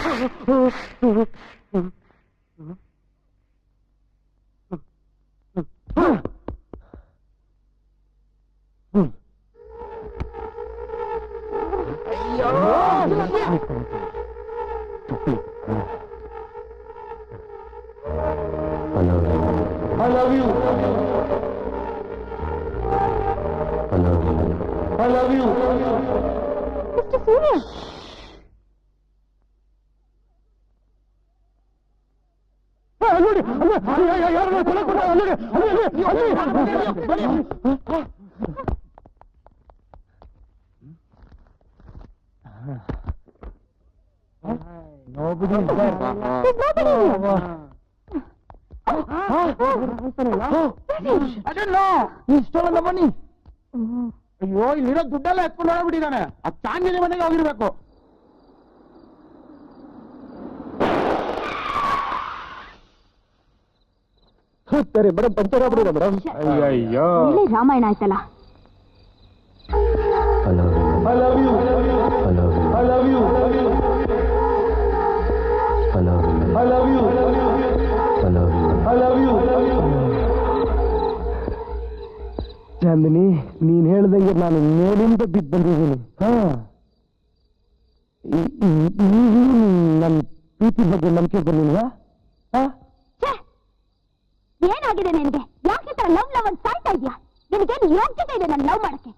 I love you. I love you. I love you. Mr. Surya. Nobody is there. There's nobody here. I don't know. He stole the money. ಅಯ್ಯೋ ಇಲ್ಲಿರೋ ದುಡ್ಡೆಲ್ಲ ಎತ್ಕೊಂಡು ಹೋಗ್ಬಿಟ್ಟಿದ್ದಾನೆ. ಆ ಚಾಂದಿನಿ ಮನೆಗೆ ಹೋಗಿರ್ಬೇಕು. ಸರಿ madam puncture ಆಗ್ಬಿಡಿದ madam. ಅಯ್ಯಯ್ಯೋ ಒಳ್ಳೆ ರಾಮಾಯಣ ಆಯ್ತಲ್ಲ. I love you. I love you. I love you. I love you. I love you. I love you. I love you. I love you. Chandni ನೀನ್ ಹೇಳ್ದಂಗೆ ನಾನು ಮೇಲಿಂದ ಬಿದ್ದು ಬಂದಿದ್ದೀನಿ. ನನ್ನ ಪ್ರೀತಿ ಬಗ್ಗೆ ನಂಬಿಕೆ ಬಂದಿಲ್ವಾ? ಏನಾಗಿದೆ ನಿನಗೆ? ಯಾಕೆ ಲವ್ ಲವ್ ಅಂತ ಸಾಯ್ತಾ ಇದ್ಯಾ? ನಿನಗೇನು ಯೋಗ್ಯತೆ ಇದೆ ನನ್ನ ಲವ್ ಮಾಡಕ್ಕೆ?